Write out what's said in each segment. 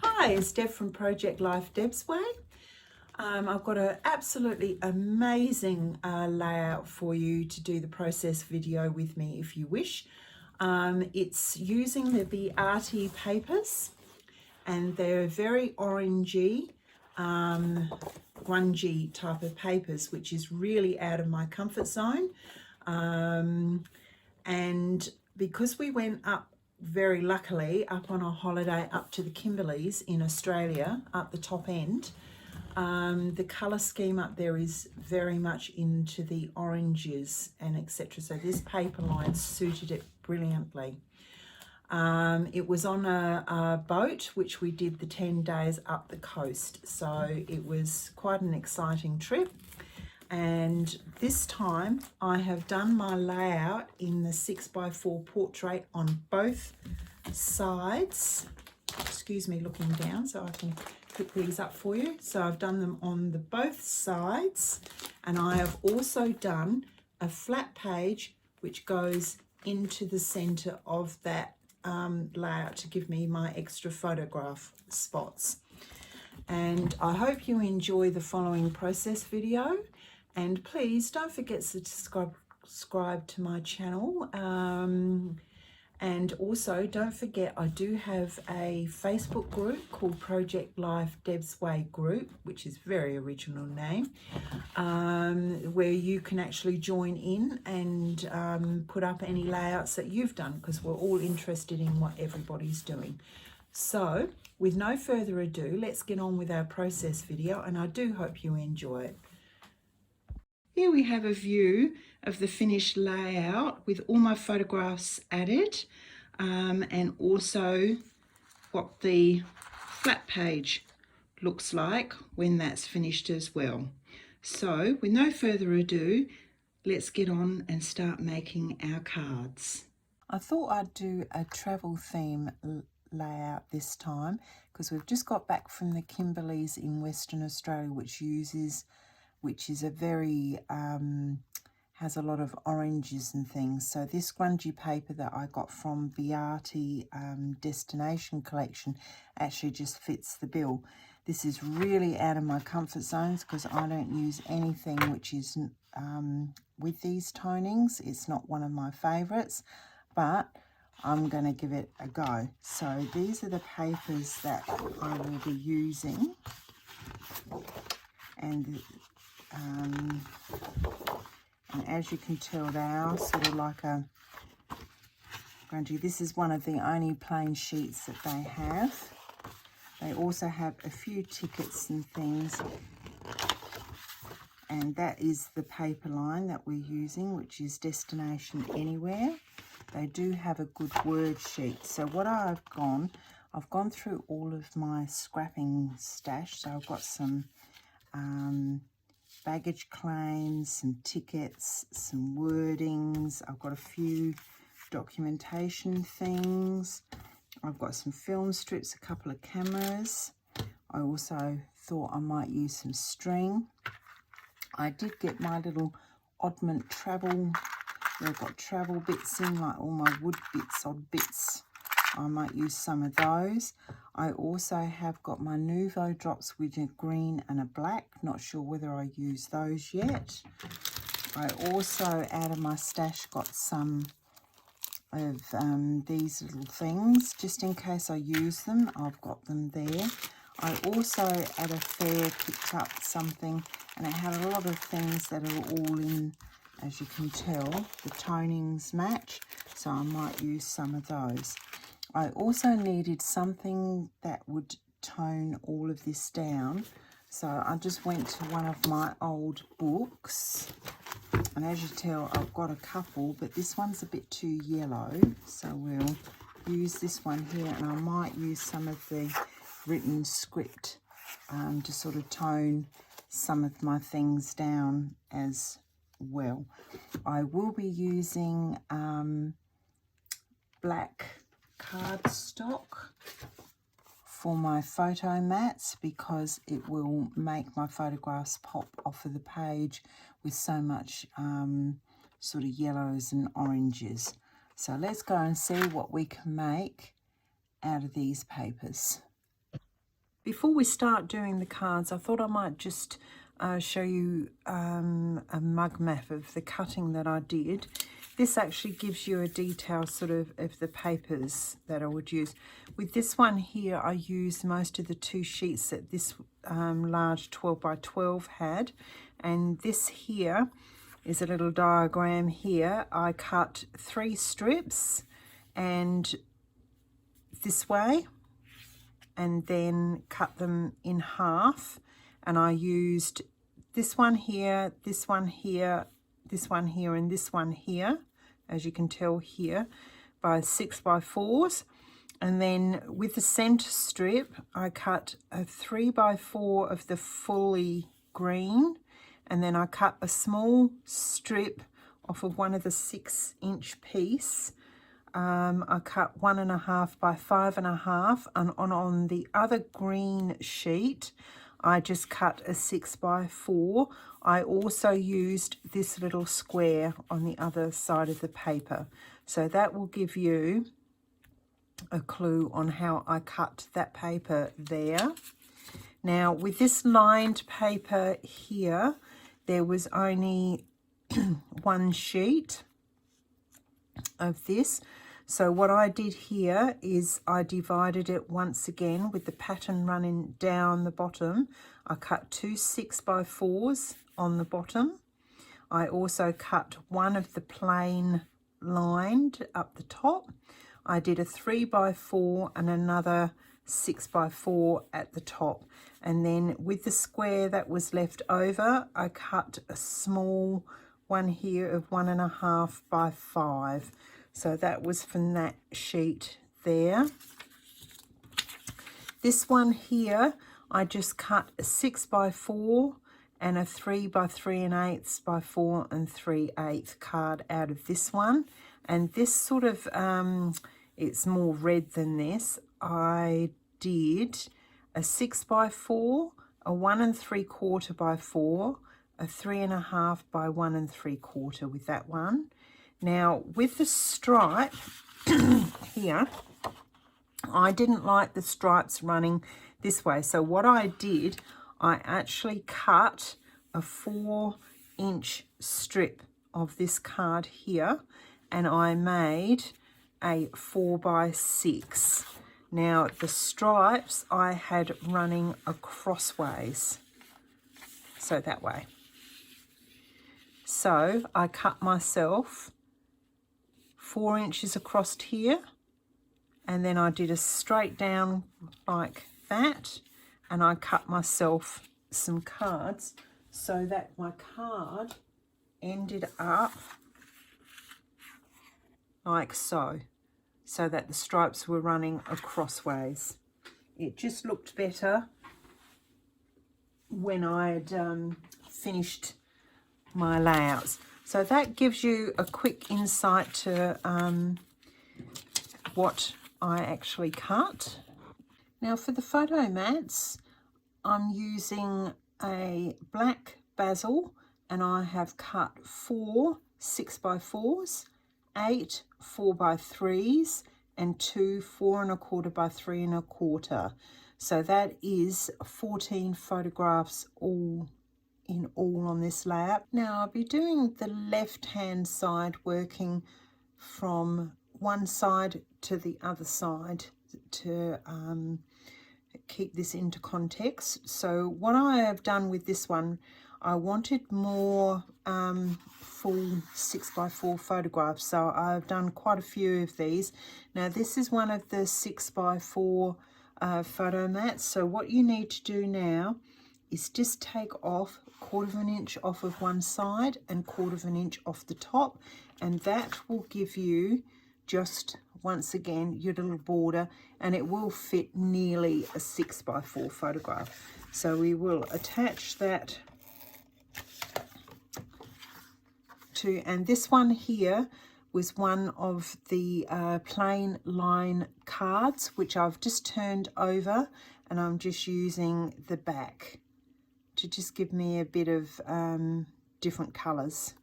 Hi, it's Deb from Project Life Deb's Way. I've got an absolutely amazing layout for you to do the process video with me if you wish. It's using the BRT papers, and they're very orangey, grungy type of papers, which is really out of my comfort zone. And because we went up, very luckily, up on a holiday up to the Kimberleys in Australia, up the top end, the colour scheme up there is very much into the oranges and etc. So this paper line suited it brilliantly. It was on a boat, which we did the 10 days up the coast. So it was quite an exciting trip. And this time I have done my layout in the 6x4 portrait on both sides. Excuse me looking down so I can pick these up for you. So I've done them on the both sides, and I have also done a flat page which goes into the center of that layout to give me my extra photograph spots. And I hope you enjoy the following process video. And please don't forget to subscribe to my channel. And also don't forget, I do have a Facebook group called Project Life Deb's Way Group, which is a very original name, where you can actually join in and put up any layouts that you've done, because we're all interested in what everybody's doing. So with no further ado, let's get on with our process video, and I do hope you enjoy it. Here we have a view of the finished layout with all my photographs added, and also what the flat page looks like when that's finished as well. So with no further ado, let's get on and start making our cards. I thought I'd do a travel theme layout this time because we've just got back from the Kimberleys in Western Australia, which is a very, has a lot of oranges and things. So this grungy paper that I got from BRT Destination Collection actually just fits the bill. This is really out of my comfort zones because I don't use anything which is with these tonings. It's not one of my favourites, but I'm going to give it a go. So these are the papers that I will be using. And as you can tell, they are sort of like a grungy. This is one of the only plain sheets that they have. They also have a few tickets and things, and that is the paper line that we're using, which is Destination Anywhere. They do have a good word sheet. So what I've gone through all of my scrapping stash. So I've got some baggage claims, some tickets, some wordings. I've got a few documentation things. I've got some film strips, a couple of cameras. I also thought I might use some string. I did get my little oddment travel. They've got travel bits in, like all my wood bits, odd bits. I might use some of those. I also have got my Nouveau drops with a green and a black. Not sure whether I use those yet. I also, out of my stash, got some of these little things. Just in case I use them, I've got them there. I also, at a fair, picked up something, and it had a lot of things that are all in, as you can tell, the tonings match. So I might use some of those. I also needed something that would tone all of this down. So I just went to one of my old books. And as you tell, I've got a couple, but this one's a bit too yellow. So we'll use this one here, and I might use some of the written script to sort of tone some of my things down as well. I will be using black cardstock for my photo mats because it will make my photographs pop off of the page with so much sort of yellows and oranges. So let's go and see what we can make out of these papers. Before we start doing the cards, I thought I might just show you a mug map of the cutting that I did. This actually gives you a detail sort of the papers that I would use. With this one here, I used most of the 2 sheets that this large 12 by 12 had. And this here is a little diagram here. I cut 3 strips and this way, and then cut them in half. And I used this one here, this one here, this one here, and this one here, as you can tell here, by 6 by 4s. And then with the center strip, I cut a 3 by 4 of the fully green, and then I cut a small strip off of one of the 6-inch piece. I cut 1.5 by 5.5, and on the other green sheet, I just cut a 6 by 4. I also used this little square on the other side of the paper. So that will give you a clue on how I cut that paper there. Now with this lined paper here, there was only 1 sheet of this. So what I did here is I divided it once again with the pattern running down the bottom. I cut 2 6 by 4s on the bottom. I also cut one of the plain lined up the top. I did a 3 by 4 and another 6 by 4 at the top. And then with the square that was left over, I cut a small one here of 1.5 by 5. So that was from that sheet there. This one here, I just cut a 6 by 4 and a 3 by 3.8 by 4 and 3/8 card out of this one. And this sort of, it's more red than this. I did a 6 by 4, a 1 3/4 by 4, a 3.5 by 1 3/4 with that one. Now with the stripe here, I didn't like the stripes running this way. So what I did, I actually cut a 4-inch strip of this card here, and I made a 4 by 6. Now the stripes I had running acrossways, so that way. So I cut myself 4 inches across here, and then I did a straight down like that, and I cut myself some cards so that my card ended up like so, so that the stripes were running acrossways. It just looked better when I'd finished my layouts. So that gives you a quick insight to what I actually cut. Now for the photo mats, I'm using a black basil, and I have cut 4 6 by 4s, 8 4 by 3s, and 2 4 1/4 by 3 1/4. So that is 14 photographs all in all on this layout. Now I'll be doing the left hand side, working from one side to the other side to keep this into context. So what I have done with this one, I wanted more full 6 by 4 photographs, so I've done quite a few of these. Now this is one of the 6 by 4 photo mats. So what you need to do now is just take off 1/4 inch off of one side and 1/4 inch off the top, and that will give you just once again your little border, and it will fit nearly a 6 by 4 photograph. So we will attach that to, and this one here was one of the plain line cards, which I've just turned over, and I'm just using the back to just give me a bit of different colours.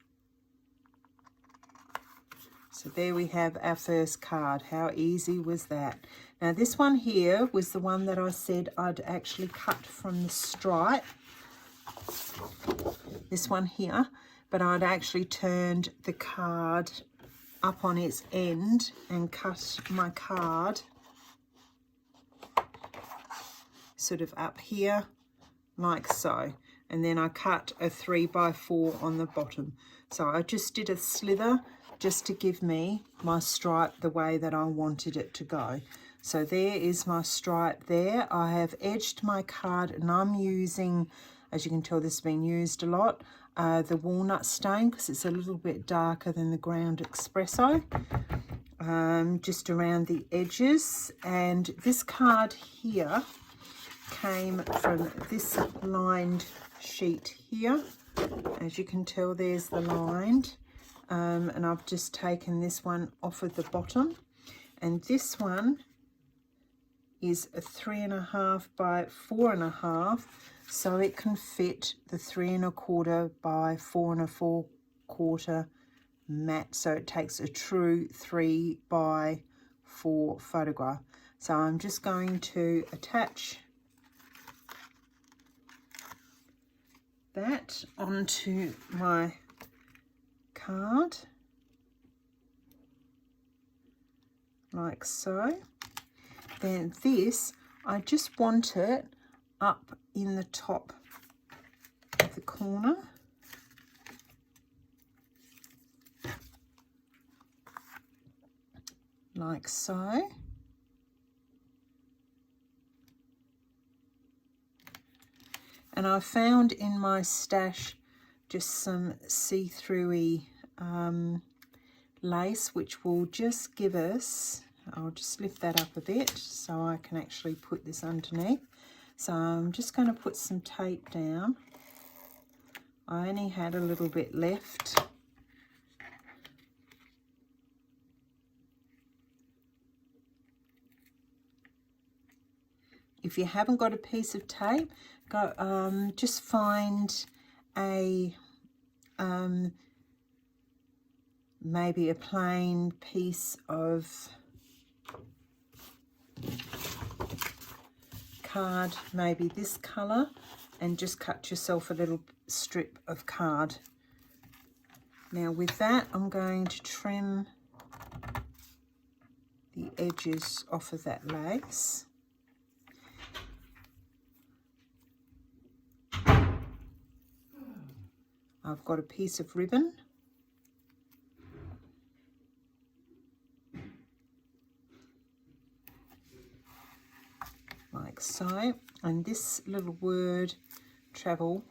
So there we have our first card. How easy was that? Now this one here was the one that I said I'd actually cut from the stripe. This one here, but I'd actually turned the card up on its end and cut my card sort of up here like so, and then I cut a 3x4 on the bottom. So I just did a slither just to give me my stripe the way that I wanted it to go. So there is my stripe there. I have edged my card, and I'm using, as you can tell, this has been used a lot, the walnut stain, because it's a little bit darker than the ground espresso, just around the edges. And this card here came from this lined sheet here. As you can tell, there's the lined, and I've just taken this one off of the bottom, and this one is a 3.5 by 4.5, so it can fit the 3.25 by 4.25 mat, so it takes a true 3 by 4 photograph. So I'm just going to attach that onto my card like so. Then this, I just want it up in the top of the corner, like so. And I found in my stash just some see-through-y lace, which will just give us, I'll just lift that up a bit so I can actually put this underneath. So I'm just going to put some tape down. I only had a little bit left. If you haven't got a piece of tape, go just find a maybe a plain piece of card, maybe this colour, and just cut yourself a little strip of card. Now with that, I'm going to trim the edges off of that lace. I've got a piece of ribbon, like so, and this little word travel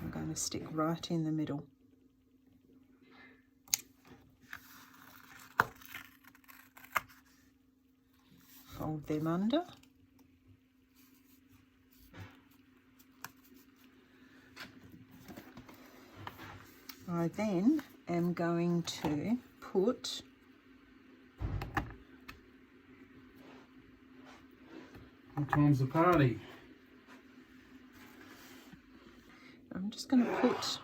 I'm going to stick right in the middle. Fold them under. I then am going to put What time's the party? I'm just going to put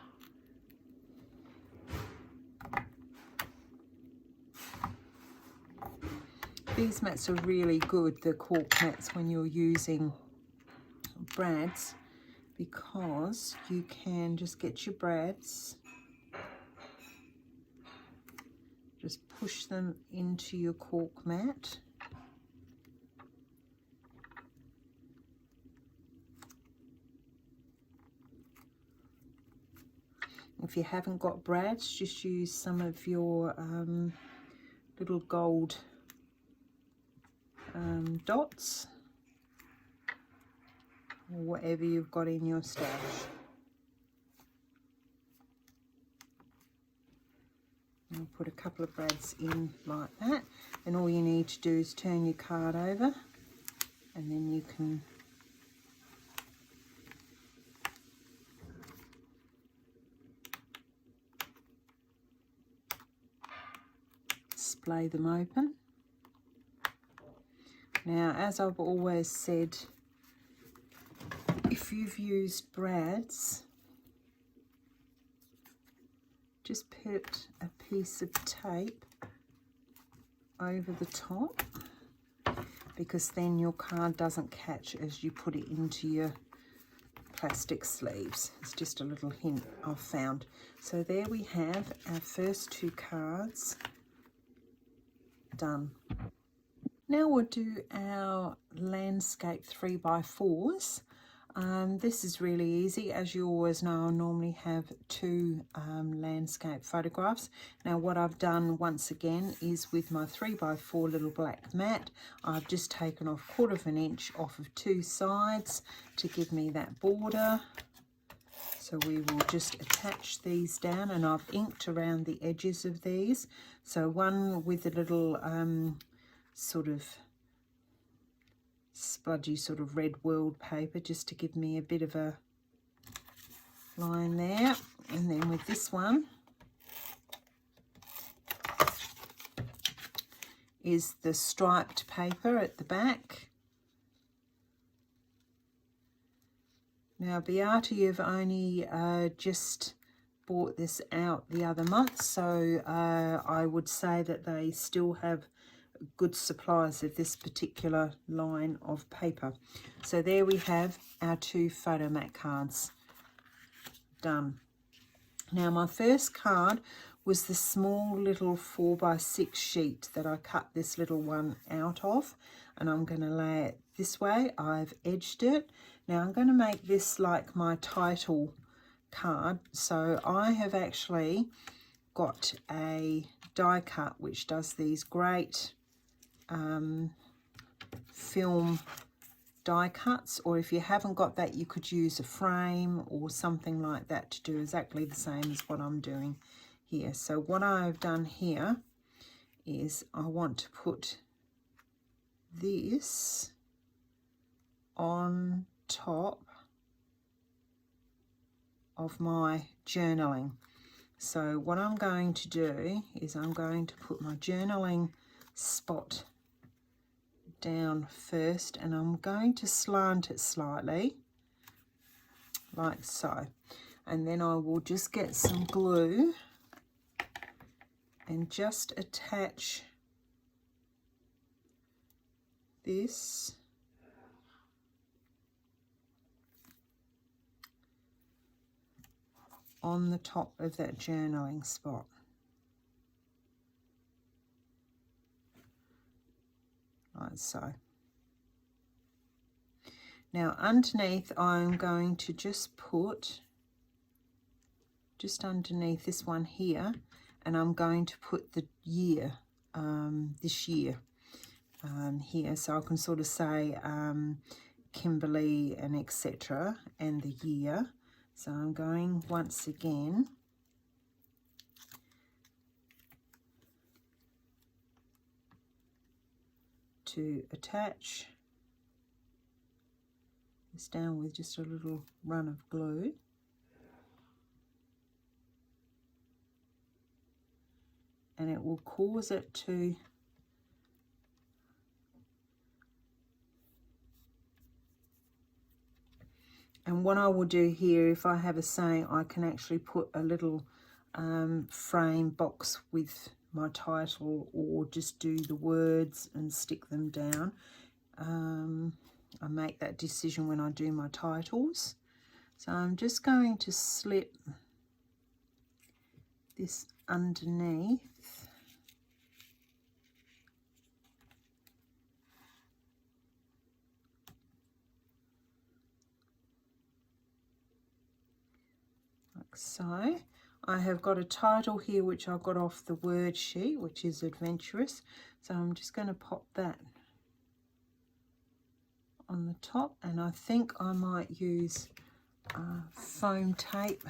these mats are really good, the cork mats, when you're using brads, because you can just get your brads, just push them into your cork mat. If you haven't got brads, just use some of your little gold dots, or whatever you've got in your stash. I'll put a couple of brads in like that, and all you need to do is turn your card over, and then you can splay them open. Now, as I've always said, if you've used brads, just put a piece of tape over the top, because then your card doesn't catch as you put it into your plastic sleeves. It's just a little hint I've found. So there we have our first 2 cards done. Now we'll do our landscape 3x4s. This is really easy. As you always know, I normally have 2 landscape photographs. Now what I've done once again is with my 3x4 little black mat, I've just taken off 1/4 inch off of 2 sides to give me that border. So we will just attach these down, and I've inked around the edges of these. So one with a little sort of spludgy sort of red world paper, just to give me a bit of a line there. And then with this one is the striped paper at the back. Now Beate, you've only just bought this out the other month, so I would say that they still have good supplies of this particular line of paper. So there we have our 2 Photomat cards done. Now my first card was the small little 4x6 sheet that I cut this little one out of, and I'm going to lay it this way. I've edged it. Now I'm going to make this like my title card. So I have actually got a die cut which does these great film die cuts, or if you haven't got that, you could use a frame or something like that to do exactly the same as what I'm doing here. So what I've done here is I want to put this on top of my journaling. So what I'm going to do is I'm going to put my journaling spot down first, and I'm going to slant it slightly like so, and then I will just get some glue and just attach this on the top of that journaling spot. Like so. Now underneath I'm going to just put, just underneath this one here, and I'm going to put the year, this year here, so I can sort of say Kimberly and etc. and the year. So I'm going once again to attach this down with just a little run of glue. And it will cause it to and what I will do here, if I have a saying, I can actually put a little frame box with my title, or just do the words and stick them down. I make that decision when I do my titles. So I'm just going to slip this underneath. Like so. I have got a title here which I got off the word sheet, which is adventurous. So I'm just going to pop that on the top, and I think I might use foam tape,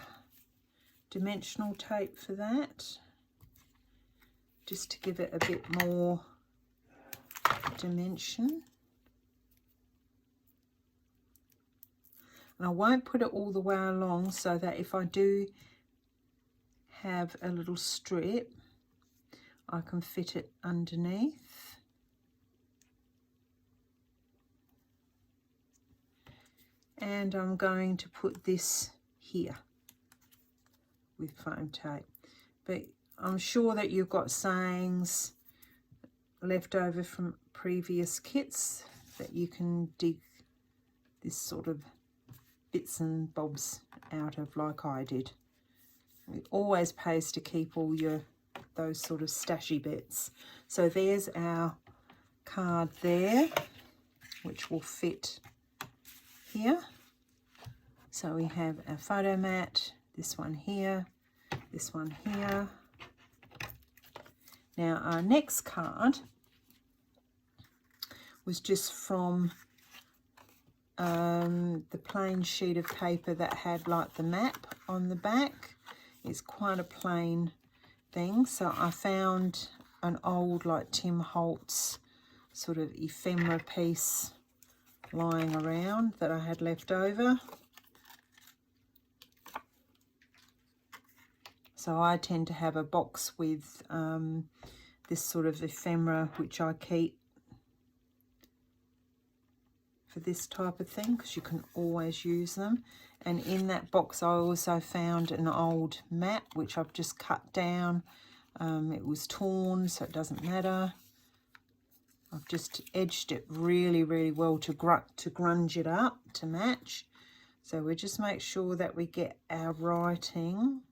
dimensional tape for that, just to give it a bit more dimension. And I won't put it all the way along, so that if I do have a little strip, I can fit it underneath. And I'm going to put this here with foam tape. but I'm sure that you've got sayings left over from previous kits that you can dig this sort of bits and bobs out of, like I did. It always pays to keep all those sort of stashy bits. So there's our card there, which will fit here. So we have our photo mat, this one here, this one here. Now our next card was just from the plain sheet of paper that had like the map on the back. It's quite a plain thing. So I found an old like Tim Holtz sort of ephemera piece lying around that I had left over. So I tend to have a box with this sort of ephemera which I keep for this type of thing, because you can always use them. And in that box I also found an old map which I've just cut down. It was torn, so it doesn't matter. I've just edged it really, really well to grunge it up to match. So we just make sure that we get our writing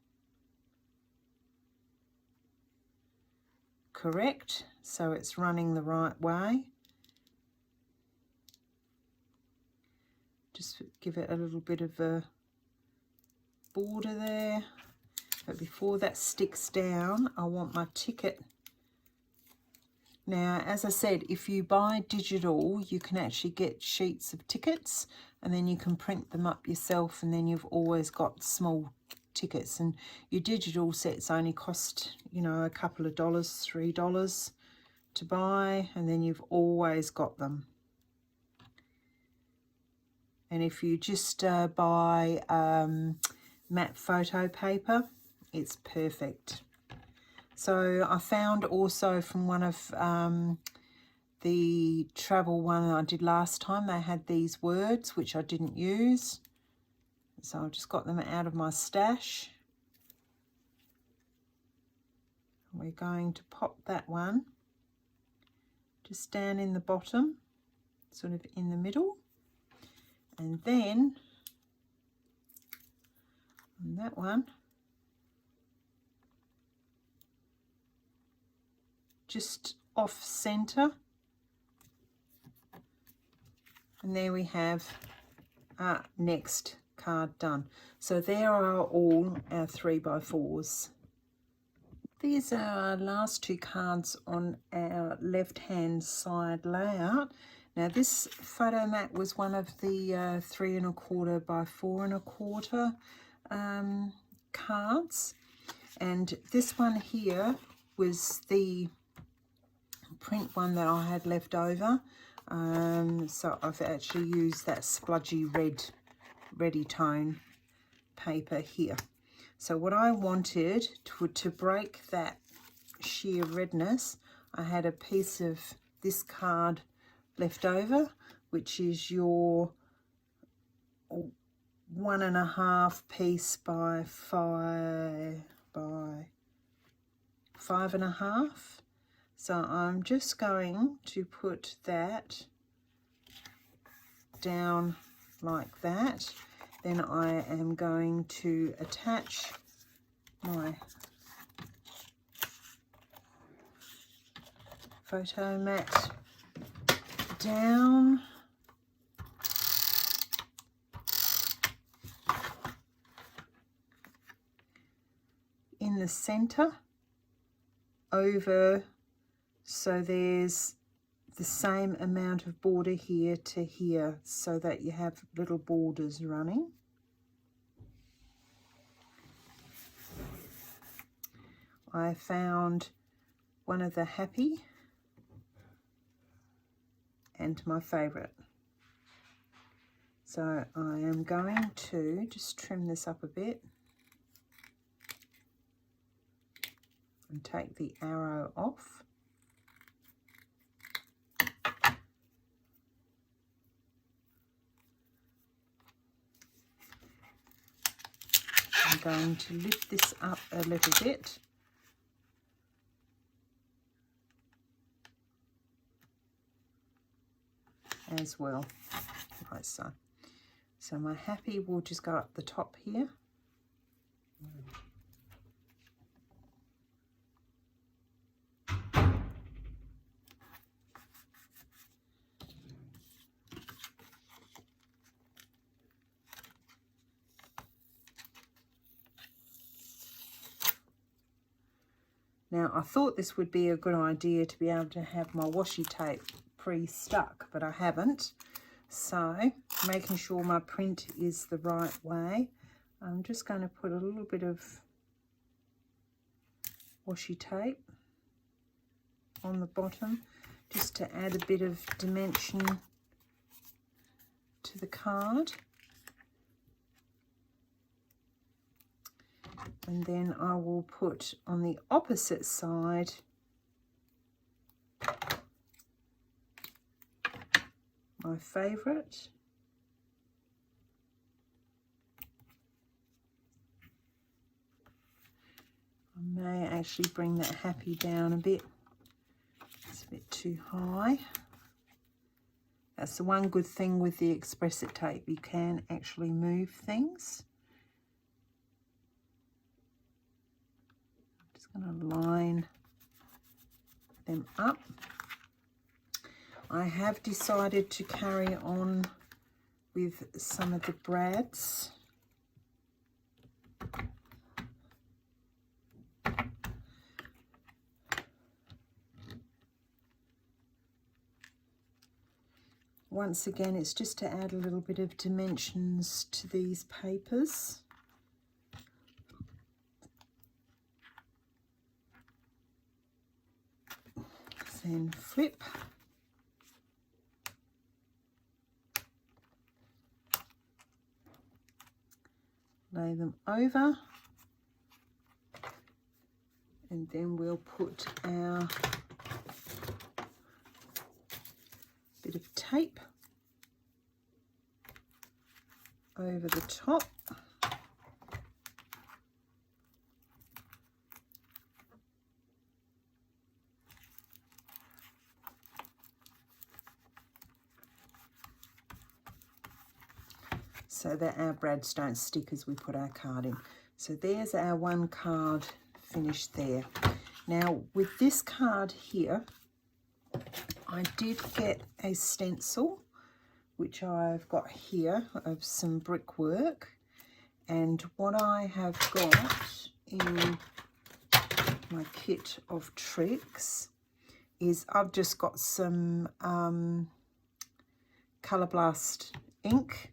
correct, so it's running the right way. Just give it a little bit of a border there. But before that sticks down, I want my ticket. Now, as I said, if you buy digital, you can actually get sheets of tickets and then you can print them up yourself, and then you've always got small tickets. And your digital sets only cost, you know, a couple of dollars, $3 to buy, and then you've always got them. And if you just buy matte photo paper, it's perfect. So I found also from one of the travel one I did last time, they had these words which I didn't use. So I just got them out of my stash. We're going to pop that one just down in the bottom, sort of in the middle. And then on that one, just off center. And there we have our next card done. So there are all our 3x4s. These are our last two cards on our left hand side layout. Now this photo mat was one of the 3 1/4 by 4 1/4 cards, and this one here was the print one that I had left over. So I've actually used that spludgy ready tone paper here. So what I wanted to break that sheer redness, I had a piece of this card left over, which is your 1 1/2 piece by 5 1/2. So I'm just going to put that down like that. Then I am going to attach my photo mat down. In the center over, so there's the same amount of border here to here, so that you have little borders running. I found one of the happy and my favorite. So I am going to just trim this up a bit and take the arrow off. I'm going to lift this up a little bit as well, like so. So my happy will just go up the top here. Now, I thought this would be a good idea to be able to have my washi tape pre-stuck, but I haven't. So, making sure my print is the right way, I'm just going to put a little bit of washi tape on the bottom, just to add a bit of dimension to the card. And then I will put on the opposite side my favourite. I may actually bring that happy down a bit. It's a bit too high. That's the one good thing with the Express-It tape, you can actually move things. I'm just going to line them up. I have decided to carry on with some of the brads. Once again, it's just to add a little bit of dimensions to these papers. Then flip. Lay them over. And then we'll put our bit of tape over the top. So that our brads don't stick as we put our card in. So there's our one card finished there. Now with this card here, I did get a stencil, which I've got here, of some brickwork. And what I have got in my kit of tricks is I've just got some Colour Blast ink,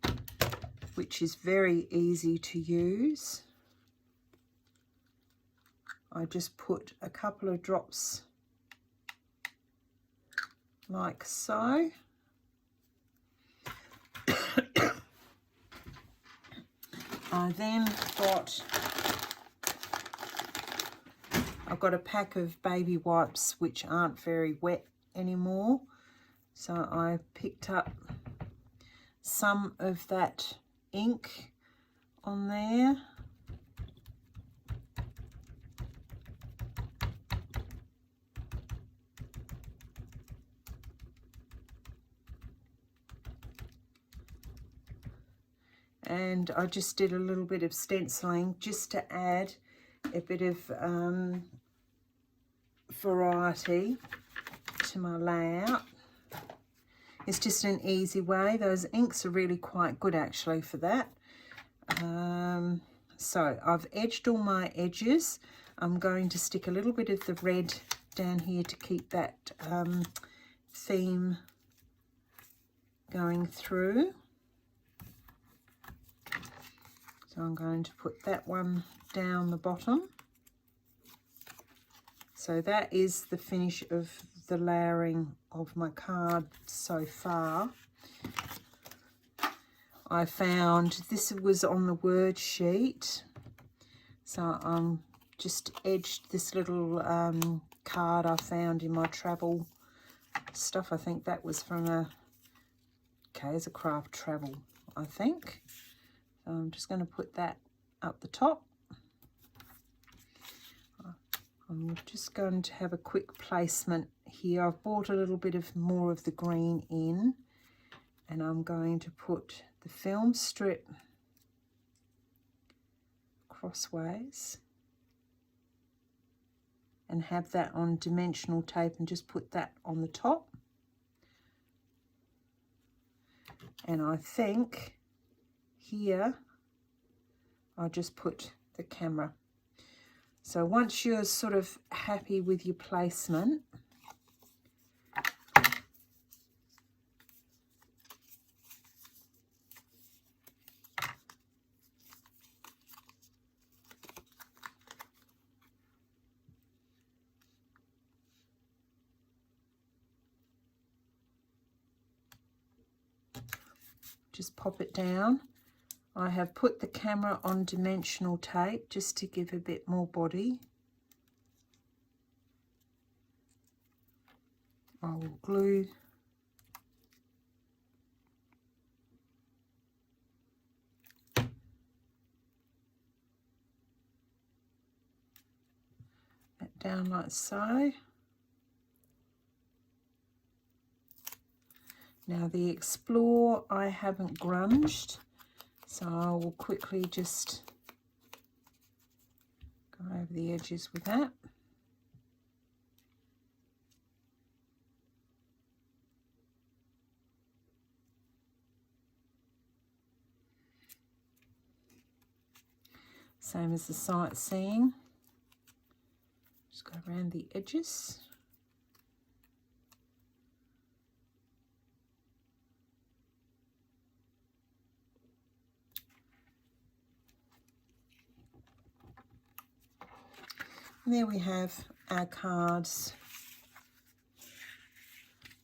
which is very easy to use. I just put a couple of drops like so. I then I've got a pack of baby wipes which aren't very wet anymore. So I picked up some of that ink on there. And I just did a little bit of stenciling just to add a bit of variety to my layout. It's just an easy way. Those inks are really quite good actually for that. So I've edged all my edges. I'm going to stick a little bit of the red down here to keep that theme going through. So I'm going to put that one down the bottom. So that is the finish of the layering of my card so far. I found this was on the word sheet. So I'm just edged this little card I found in my travel stuff. I think that was from a Kaiser Craft Travel, I think. So I'm just going to put that up the top. I'm just going to have a quick placement here. I've brought a little bit of more of the green in, and I'm going to put the film strip crossways and have that on dimensional tape and just put that on the top. And I think here I'll just put the camera. So once you're sort of happy with your placement, just pop it down. I have put the camera on dimensional tape just to give a bit more body. I will glue that down like so. Now the Explore I haven't grunged, so I will quickly just go over the edges with that. Same as the sightseeing. Just go around the edges. And there we have our cards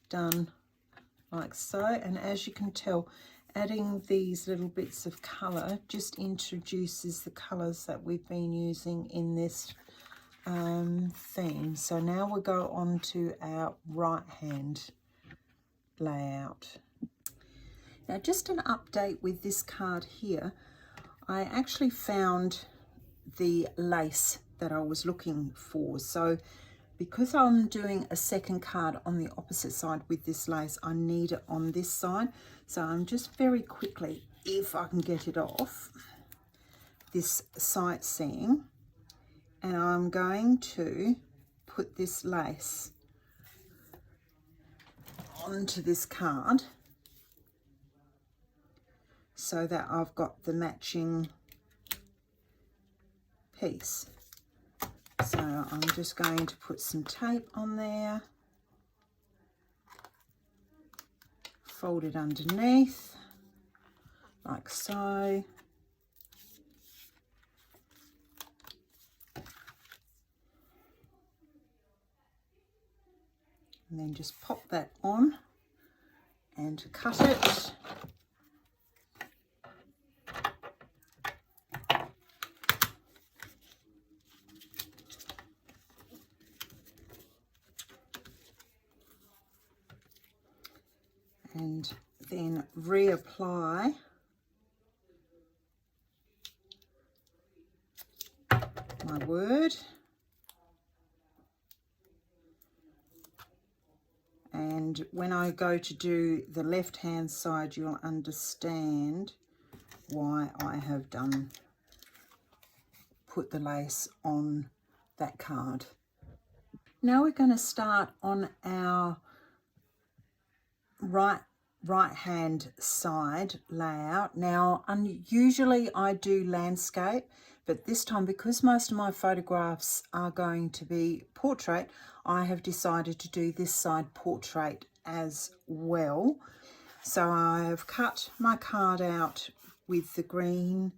done like so. And as you can tell, adding these little bits of colour just introduces the colours that we've been using in this theme. So now we'll go on to our right hand layout. Now just an update with this card here. I actually found the lace that I was looking for. So because I'm doing a second card on the opposite side with this lace, I need it on this side. So I'm just very quickly, if I can get it off, this sightseeing, and I'm going to put this lace onto this card so that I've got the matching piece. So I'm just going to put some tape on there, fold it underneath like so, and then just pop that on and cut it. And then reapply my word, and when I go to do the left hand side, you'll understand why I have put the lace on that card. Now we're going to start on our right hand side layout. Now usually I do landscape, but this time, because most of my photographs are going to be portrait, I have decided to do this side portrait as well. So I have cut my card out with the green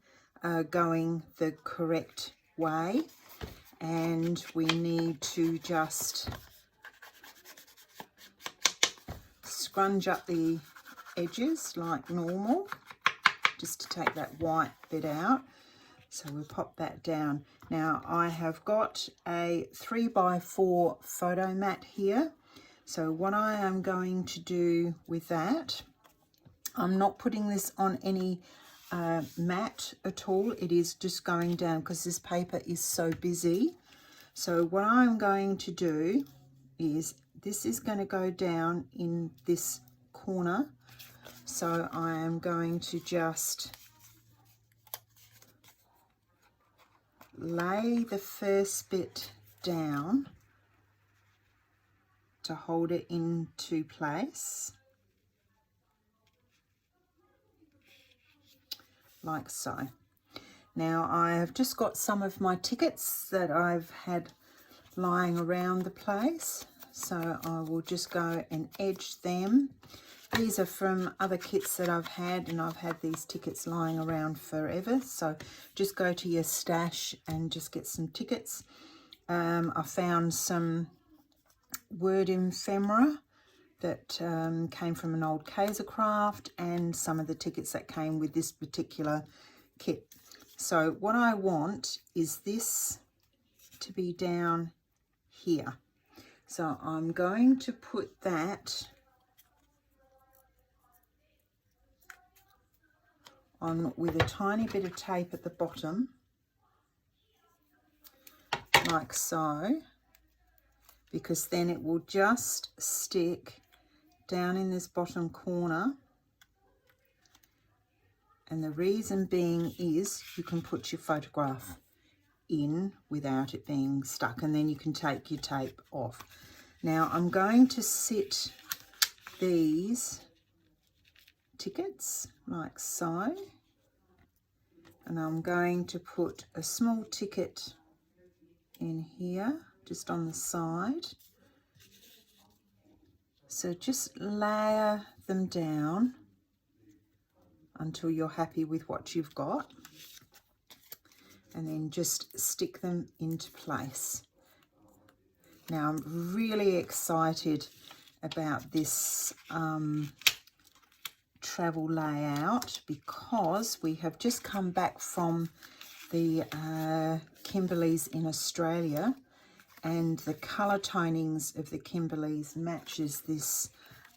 going the correct way, and we need to just scrunch up the edges like normal, just to take that white bit out. So we'll pop that down. Now I have got a 3x4 photo mat here. So what I am going to do with that, I'm not putting this on any mat at all. It is just going down because this paper is so busy. So what I'm going to do is, this is going to go down in this corner So I am going to just lay the first bit down to hold it into place, like so. Now I have just got some of my tickets that I've had lying around the place, so I will just go and edge them. These are from other kits that I've had, and I've had these tickets lying around forever, so just go to your stash and just get some tickets. I found some word ephemera that came from an old Kaisercraft, and some of the tickets that came with this particular kit. So what I want is this to be down here. So I'm going to put that on with a tiny bit of tape at the bottom, like so, because then it will just stick down in this bottom corner. And the reason being is you can put your photograph in without it being stuck, and then you can take your tape off. Now I'm going to sit these tickets like so, and I'm going to put a small ticket in here just on the side. So just layer them down until you're happy with what you've got, and then just stick them into place. Now I'm really excited about this travel layout, because we have just come back from the Kimberleys in Australia, and the colour tonings of the Kimberleys matches this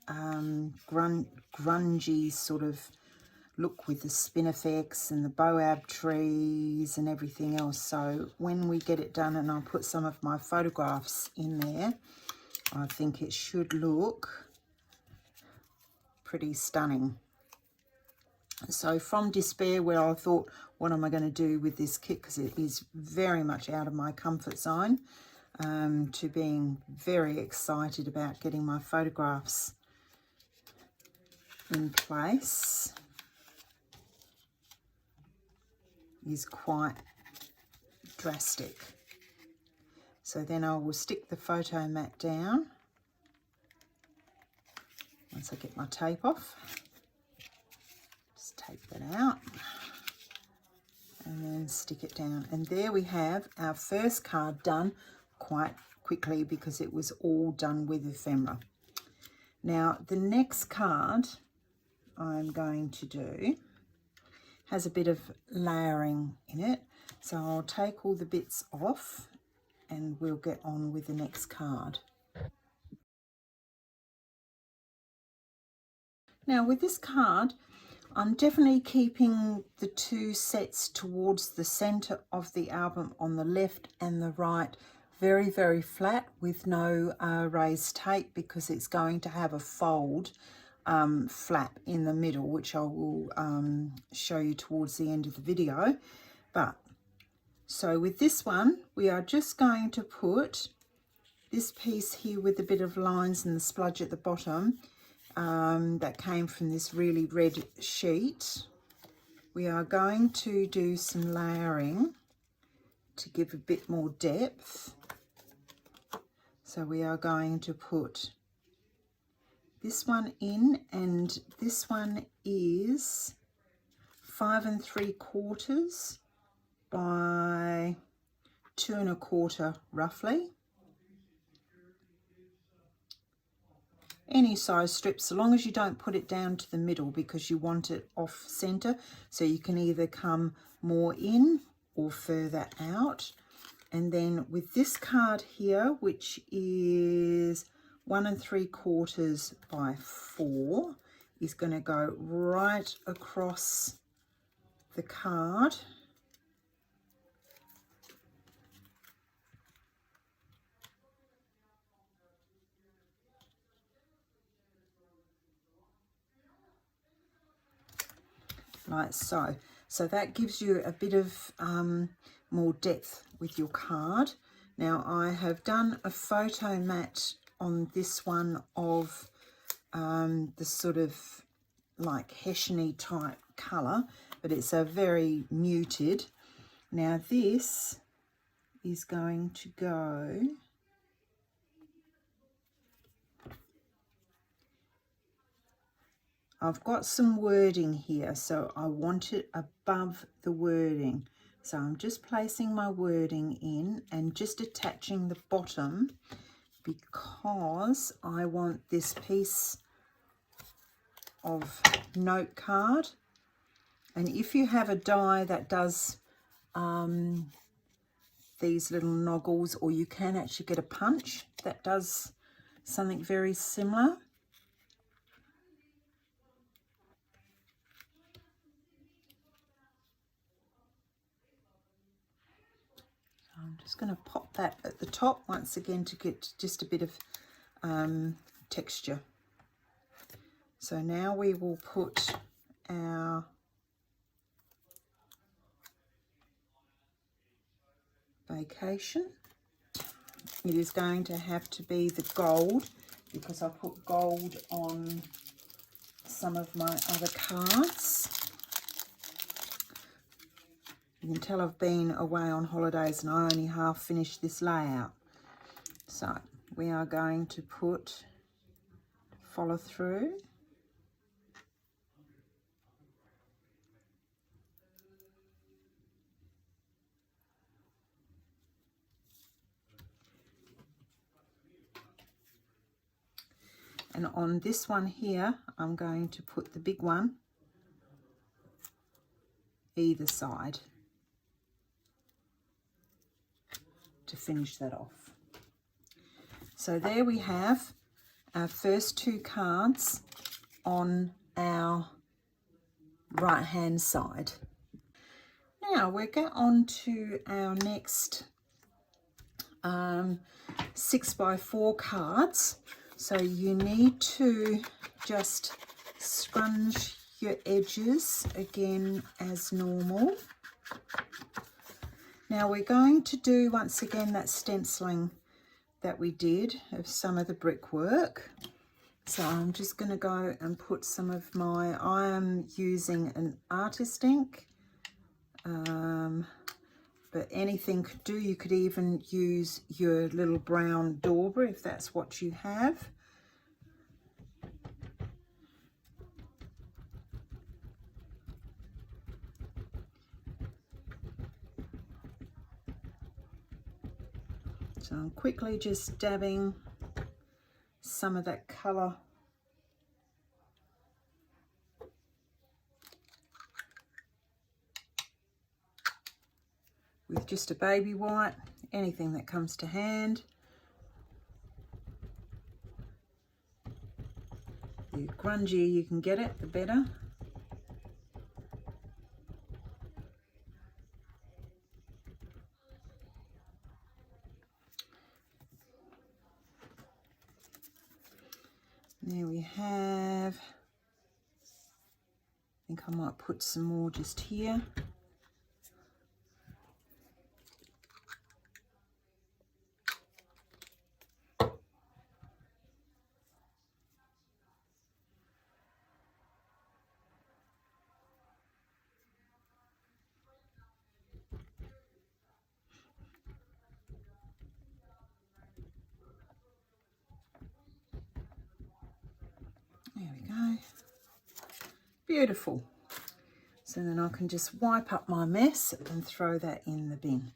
grungy sort of look with the spinifex and the boab trees and everything else. So when we get it done, and I'll put some of my photographs in there, I think it should look pretty stunning. So from despair, where I thought, what am I going to do with this kit, because it is very much out of my comfort zone, to being very excited about getting my photographs in place, is quite drastic. So then I will stick the photo mat down once I get my tape off. Just take that out and then stick it down. And there we have our first card done quite quickly, because it was all done with ephemera. Now the next card I'm going to do has a bit of layering in it, so I'll take all the bits off and we'll get on with the next card. Now with this card, I'm definitely keeping the two sets towards the center of the album on the left and the right very, very flat, with no raised tape, because it's going to have a fold flap in the middle, which I will show you towards the end of the video. But so with this one, we are just going to put this piece here with a bit of lines and the spludge at the bottom that came from this really red sheet. We are going to do some layering to give a bit more depth. So we are going to put this one in, and this one is 5 3/4 by 2 1/4 roughly. Any size strips, so long as you don't put it down to the middle, because you want it off center, so you can either come more in or further out. And then with this card here, which is 1 3/4 by 4, is going to go right across the card. like so. So that gives you a bit of more depth with your card. Now I have done a photo mat on this one of the sort of like hessian-y type colour, but it's a very muted. Now this is going to go I've got some wording here, so I want it above the wording. So I'm just placing my wording in and just attaching the bottom because I want this piece of note card. And if you have a die that does these little noggles, or you can actually get a punch that does something very similar. I'm just going to pop that at the top once again to get just a bit of texture. So now we will put our vacation. It is going to have to be the gold because I put gold on some of my other cards. You can tell I've been away on holidays and I only half finished this layout. So we are going to put follow through. And on this one here, I'm going to put the big one either side to finish that off. So there we have our first two cards on our right hand side. Now we'll get on to our next 6x4 cards. So you need to just scrunch your edges again as normal. Now we're going to do once again that stenciling that we did of some of the brickwork. So I'm just going to go and put some of my, I am using an artist ink, but anything could do. You could even use your little brown dauber if that's what you have. So I'm quickly just dabbing some of that colour with just a baby white, anything that comes to hand. The grungier you can get it, the better. There we have, I think I might put some more just here. There we go. Beautiful. So then I can just wipe up my mess and throw that in the bin,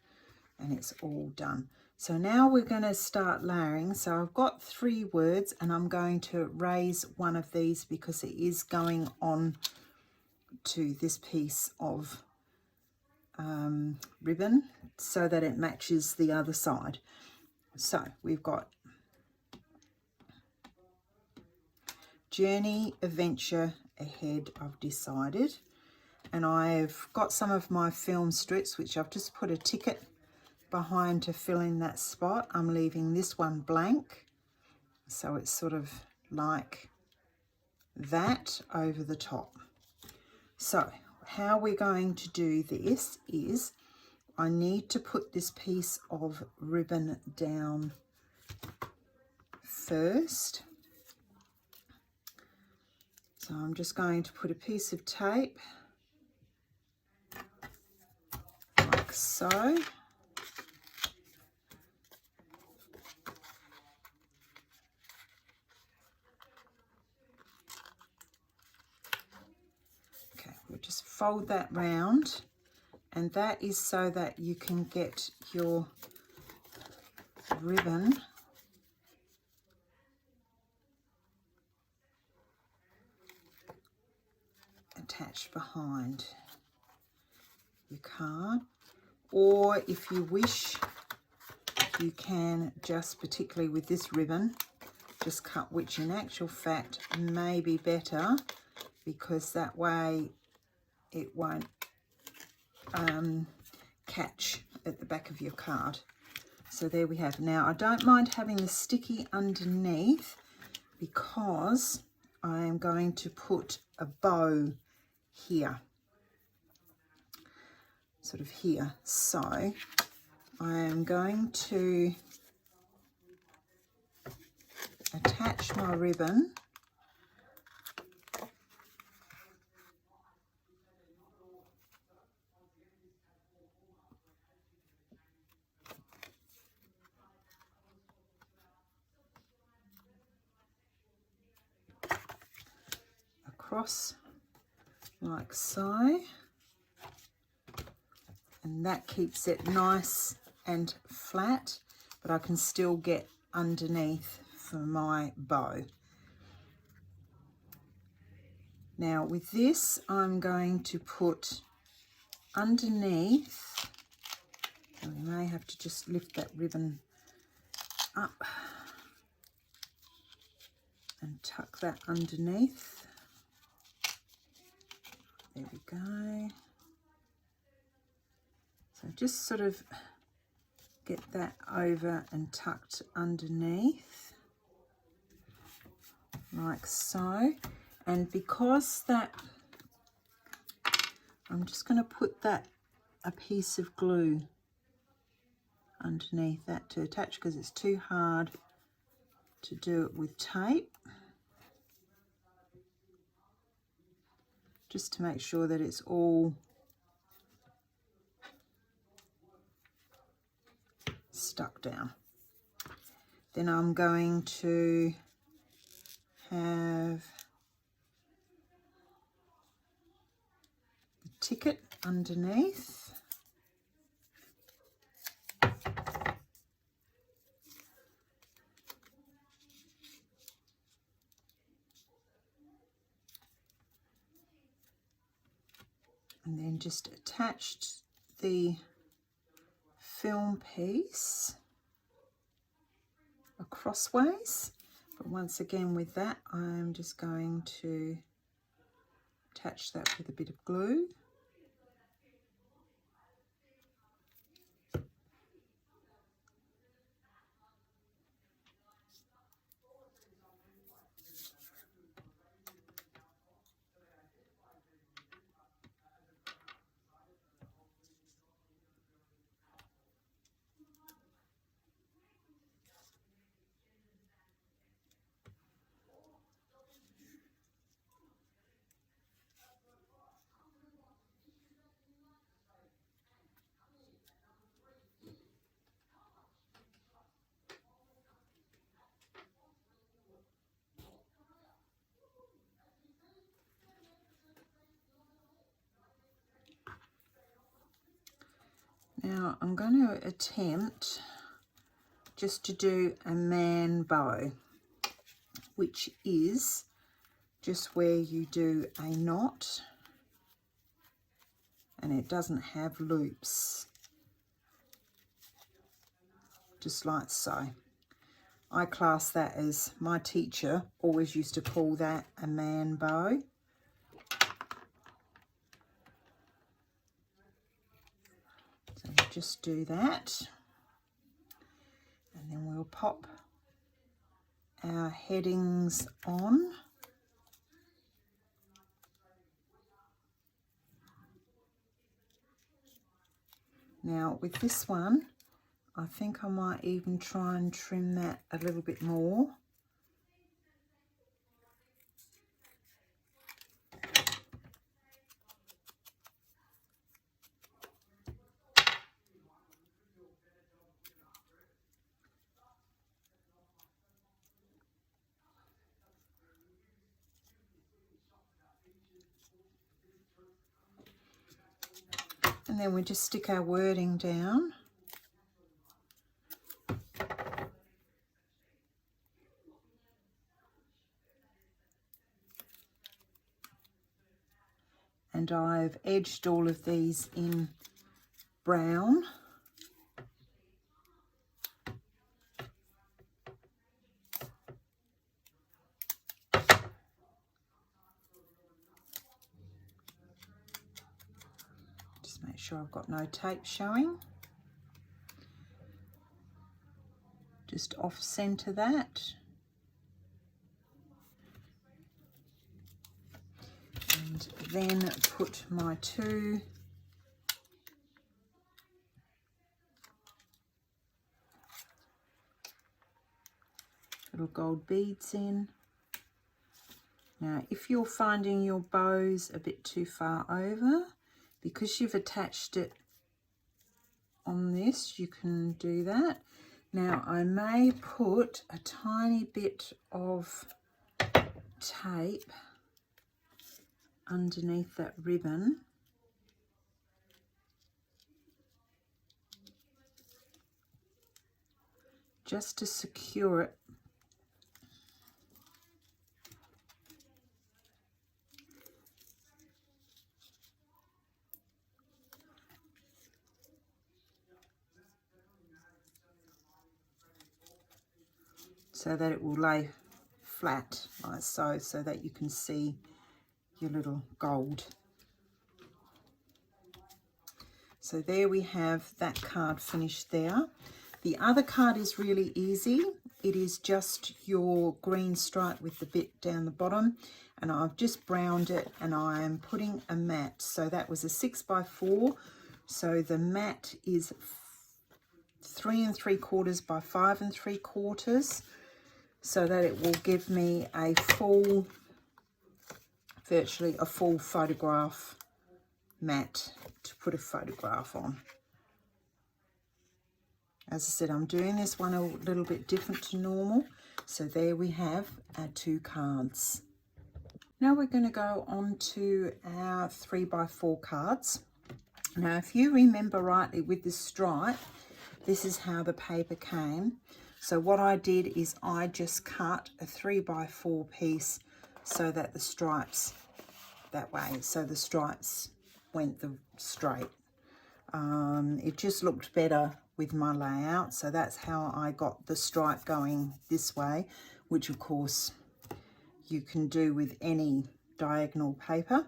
and it's all done. So now we're going to start layering. So I've got 3 words and I'm going to raise one of these because it is going on to this piece of ribbon so that it matches the other side. So we've got journey, adventure, ahead, I've decided. And I've got some of my film strips which I've just put a ticket behind to fill in that spot. I'm leaving this one blank, so it's sort of like that over the top. So how we're going to do this is I need to put this piece of ribbon down first. So I'm just going to put a piece of tape like so. Okay, we'll just fold that round, and that is so that you can get your ribbon attached behind your card. Or if you wish, you can just, particularly with this ribbon, just cut, which in actual fact may be better, because that way it won't catch at the back of your card. So there we have. Now I don't mind having the sticky underneath because I am going to put a bow here, sort of here. So I am going to attach my ribbon across like so, and that keeps it nice and flat, but I can still get underneath for my bow. Now with this, I'm going to put underneath, and we may have to just lift that ribbon up and tuck that underneath. There we go. So just sort of get that over and tucked underneath like so. And because that, I'm just going to put that, a piece of glue underneath that to attach, because it's too hard to do it with tape. Just to make sure that it's all stuck down. Then I'm going to have the ticket underneath. And then just attached the film piece crossways. But once again with that, I'm just going to attach that with a bit of glue. Now I'm going to attempt just to do a man bow, which is just where you do a knot and it doesn't have loops, just like so. I class that as, my teacher always used to call that a man bow. So we'll just do that, and then we'll pop our headings on. Now with this one, I think I might even try and trim that a little bit more. And then we just stick our wording down. And I've edged all of these in brown. Just make sure I've got no tape showing. Just off center that. And then put my two little gold beads in. Now, if you're finding your bows a bit too far over, because you've attached it on this, you can do that. Now, I may put a tiny bit of tape underneath that ribbon. Just to secure it. So that it will lay flat like so, so that you can see your little gold. So there we have that card finished there. The other card is really easy. It is just your green stripe with the bit down the bottom, and I've just browned it and I am putting a mat. So that was a 6x4. So the mat is 3 3/4 by 5 3/4. So that it will give me a full, virtually a full photograph mat to put a photograph on. As I said, I'm doing this one a little bit different to normal. So there we have our two cards. Now we're going to go on to our 3x4 cards. Now, if you remember rightly with this stripe, this is how the paper came. So what I did is I just cut a 3x4 piece so that the stripes that way, so the stripes went straight. It just looked better with my layout, so that's how I got the stripe going this way, which of course you can do with any diagonal paper.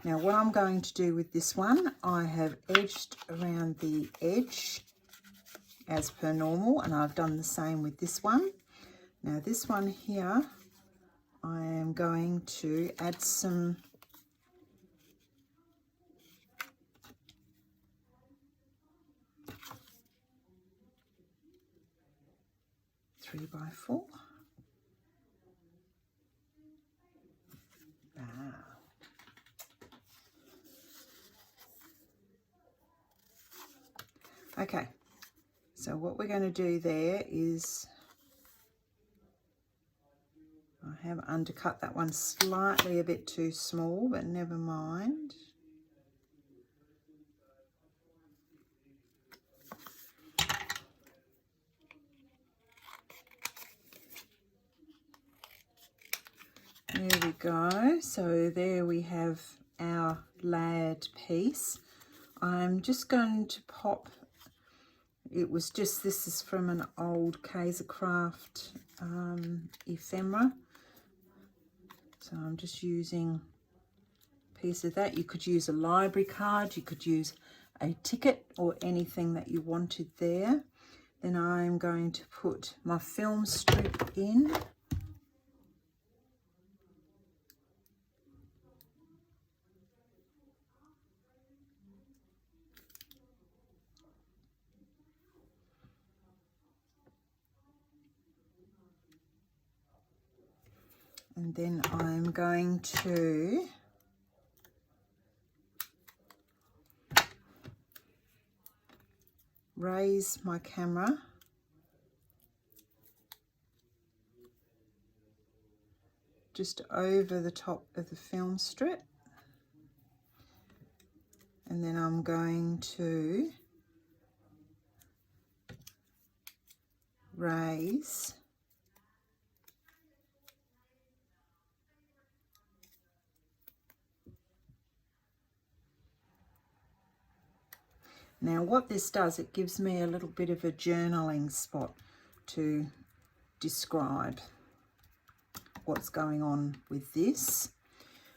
Now what I'm going to do with this one, I have edged around the edge as per normal, and I've done the same with this one. Now this one here, I am going to add some three by four. Okay, so what we're going to do there is, I have undercut that one slightly a bit too small, but never mind. There we go. So there we have our layered piece. I'm just going to pop, this is from an old Kaisercraft ephemera. So I'm just using a piece of that. You could use a library card, you could use a ticket or anything that you wanted there. Then I'm going to put my film strip in. And then I'm going to raise my camera just over the top of the film strip, and then I'm going to raise now. What this does, it gives me a little bit of a journaling spot to describe what's going on with this.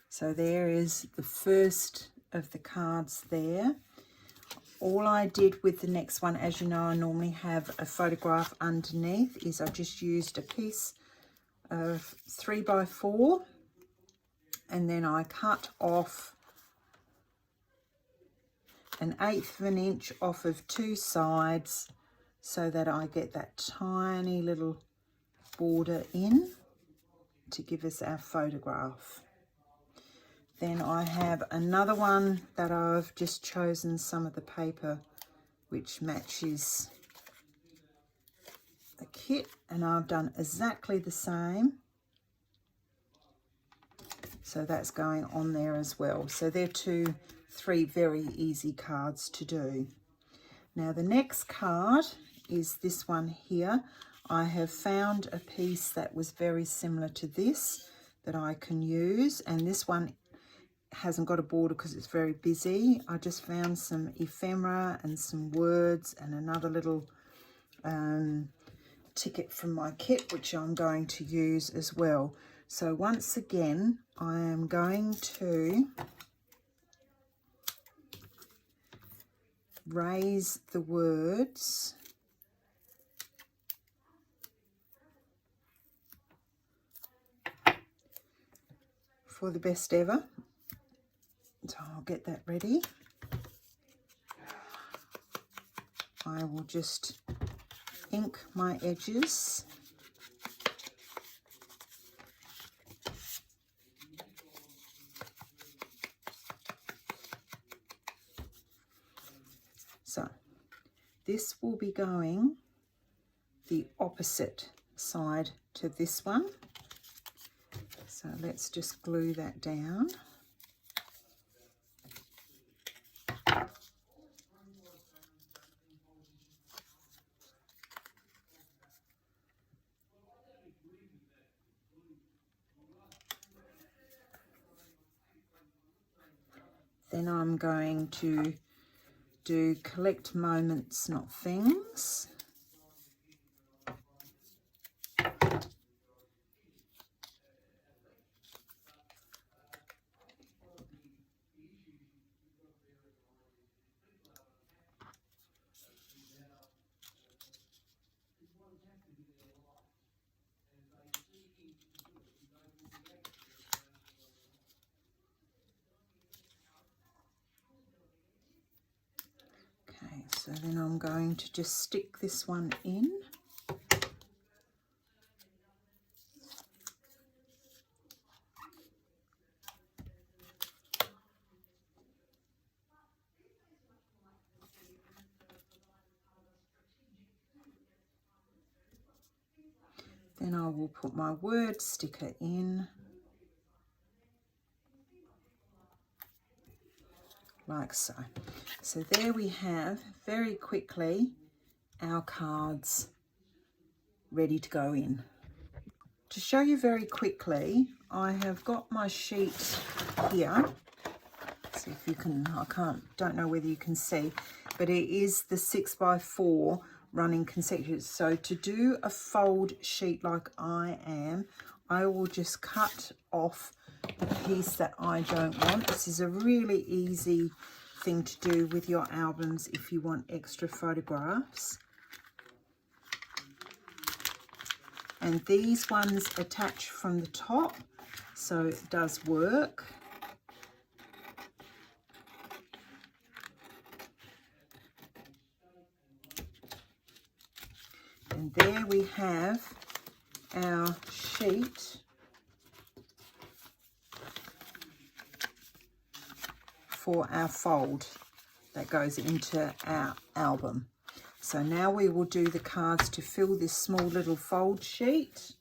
So there is the first of the cards there. All I did with the next one, as you know, I normally have a photograph underneath, is I just used a piece of 3x4 and then I cut off 1/8 of an inch off of two sides so that I get that tiny little border in to give us our photograph. Then I have another one that I've just chosen some of the paper which matches the kit, and I've done exactly the same. So that's going on there as well. So they're three very easy cards to do. Now the next card is this one here. I have found a piece that was very similar to this that I can use, and this one hasn't got a border because it's very busy. I just found some ephemera and some words and another little ticket from my kit which I'm going to use as well. So once again I am going to raise the words for the best ever. So I'll get that ready. I will just ink my edges. So this will be going the opposite side to this one. So let's just glue that down. Then I'm going to do collect moments, not things. So then I'm going to just stick this one in. Then I will put my word sticker in, like so. So there we have, very quickly, our cards ready to go in. To show you very quickly, I have got my sheet here. See if you can, don't know whether you can see, but it is the 6x4 running consecutive. So to do a fold sheet like I am, I will just cut off the piece that I don't want. This is a really easy thing to do with your albums if you want extra photographs. And these ones attach from the top, so it does work. And there we have our sheet for our fold that goes into our album. So now we will do the cards to fill this small little fold sheet.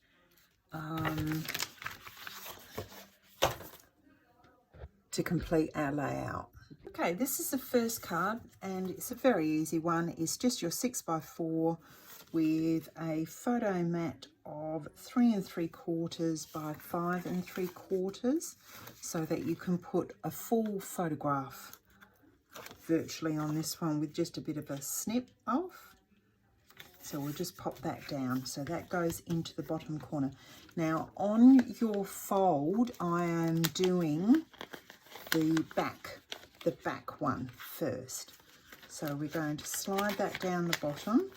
To complete our layout. Okay, this is the first card and it's a very easy one. It's just your 6x4 with a photo mat of 3 3/4 by 5 3/4 so that you can put a full photograph virtually on this one with just a bit of a snip off. So we'll just pop that down. So that goes into the bottom corner. Now on your fold, I am doing the back one first. So we're going to slide that down the bottom.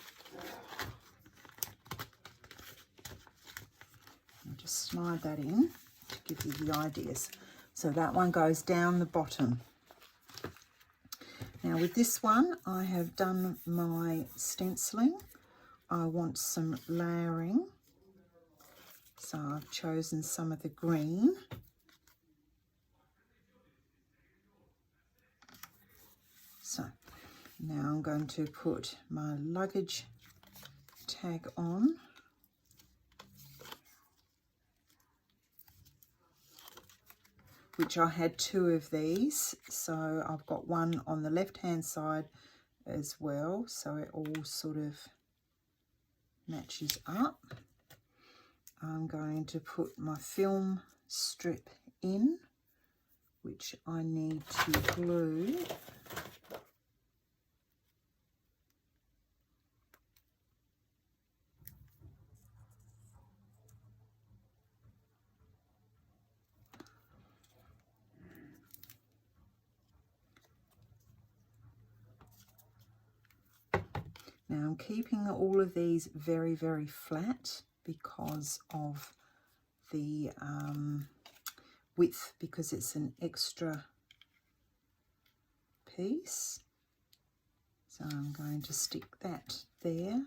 And just slide that in to give you the ideas. So that one goes down the bottom. Now with this one, I have done my stenciling. I want some layering. So I've chosen some of the green. So now I'm going to put my luggage tag on. Which I had 2 of these. So I've got one on the left hand side as well. So it all sort of matches up. I'm going to put my film strip in, which I need to glue. Now I'm keeping all of these very, very flat because of the width, because it's an extra piece. So I'm going to stick that there.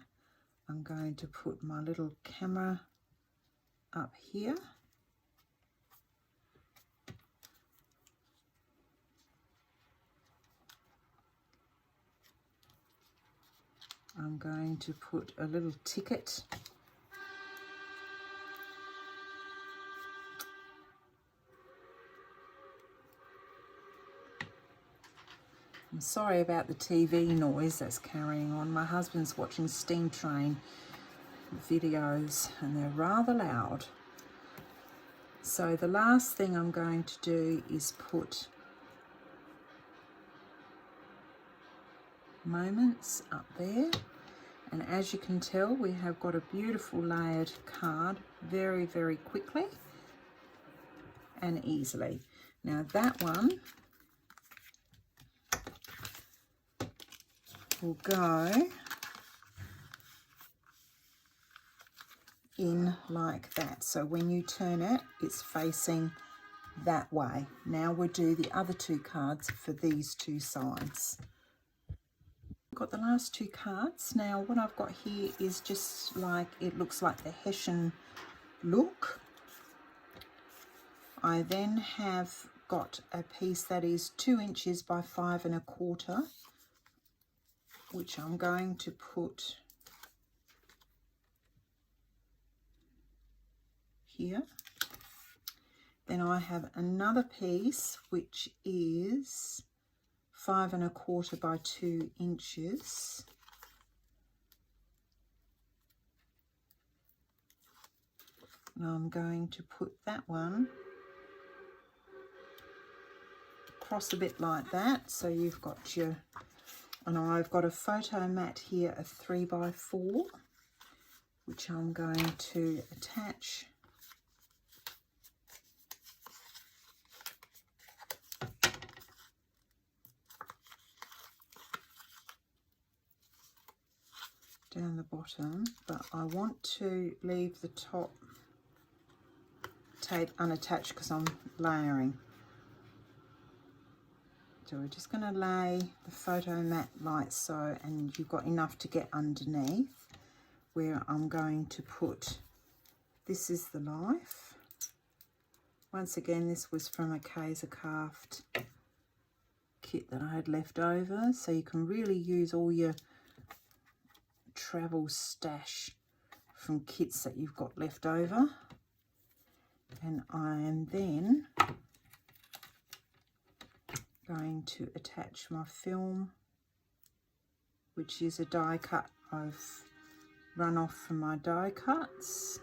I'm going to put my little camera up here. I'm going to put a little ticket I'm sorry about the TV noise that's carrying on. My husband's watching steam train videos and they're rather loud. So the last thing I'm going to do is put moments up there, and as you can tell, we have got a beautiful layered card very, very quickly and easily. Now that one will go in like that. So when you turn it, it's facing that way. Now we'll do the other 2 cards for these 2 sides. Got the last 2 cards. Now what I've got here is just like, it looks like the Hessian look. I then have got a piece that is 2 inches by 5 1/4, which I'm going to put here. Then I have another piece which is 5 1/4 by 2 inches. And I'm going to put that one across a bit like that. So you've got your, and I've got a photo mat here of 3 by 4, which I'm going to attach down the bottom, but I want to leave the top tape unattached because I'm layering. So we're just going to lay the photo mat like so, and you've got enough to get underneath, where I'm going to put, this is the life. Once again, this was from a Kaiser Craft kit that I had left over, so you can really use all your travel stash from kits that you've got left over. And I am then going to attach my film, which is a die cut I've run off from my die cuts,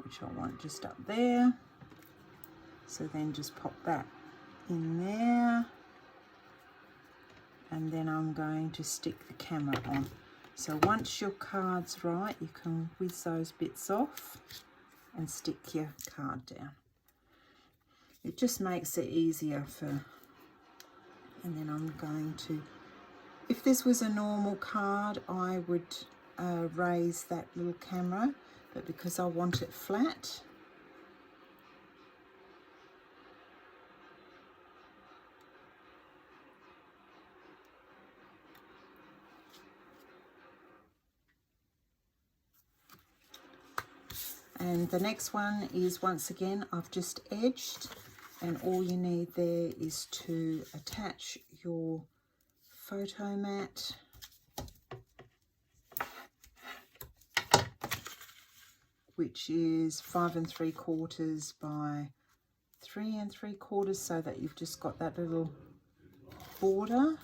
which I want just up there. So then just pop that in there, and then I'm going to stick the camera on. So once your card's right, you can whiz those bits off and stick your card down. It just makes it easier for, and then I'm going to, if this was a normal card, I would raise that little camera, but because I want it flat, and the next one is, once again, I've just edged, and all you need there is to attach your photo mat, which is 5 3/4 by 3 3/4, so that you've just got that little border.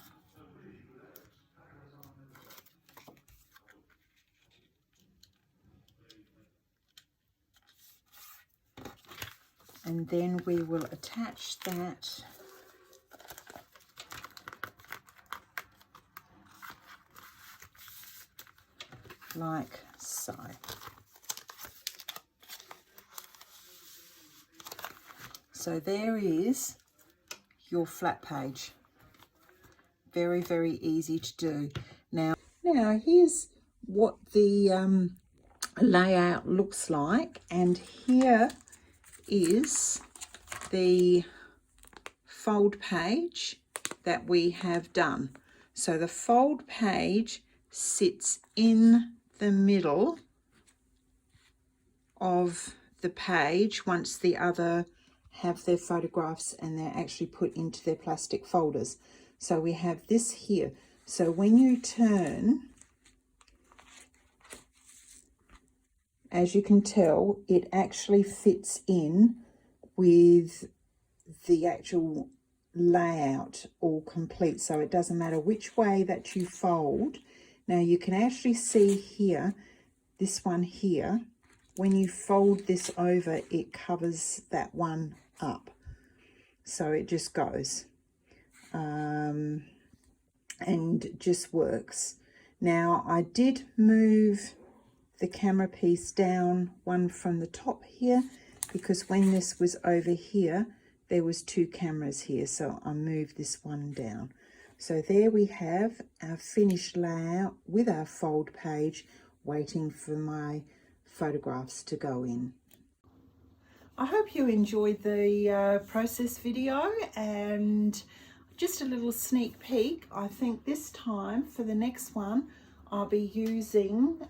And then we will attach that like so. So there is your flat page. Very, very easy to do. Now here's what the layout looks like, and here is the fold page that we have done. So the fold page sits in the middle of the page once the other have their photographs and they're actually put into their plastic folders. So we have this here. So when you turn, as you can tell, it actually fits in with the actual layout all complete. So it doesn't matter which way that you fold. Now you can actually see here, this one here, when you fold this over, it covers that one up. So it just goes and just works. Now I did move the camera piece down one from the top here, because when this was over here, there was 2 cameras here, so I moved this one down. So there we have our finished layout with our fold page, waiting for my photographs to go in. I hope you enjoyed the process video, and just a little sneak peek. I think this time for the next one I'll be using,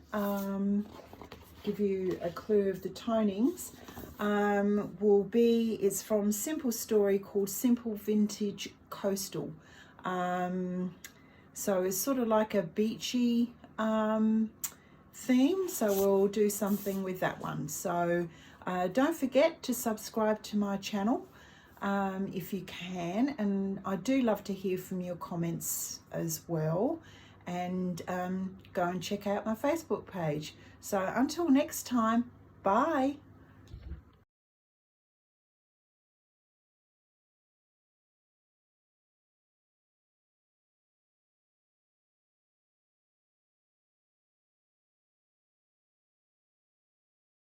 give you a clue of the tonings, is from Simple Story, called Simple Vintage Coastal. So it's sort of like a beachy theme, so we'll do something with that one. So don't forget to subscribe to my channel if you can, and I do love to hear from your comments as well, and go and check out my Facebook page. So until next time, bye.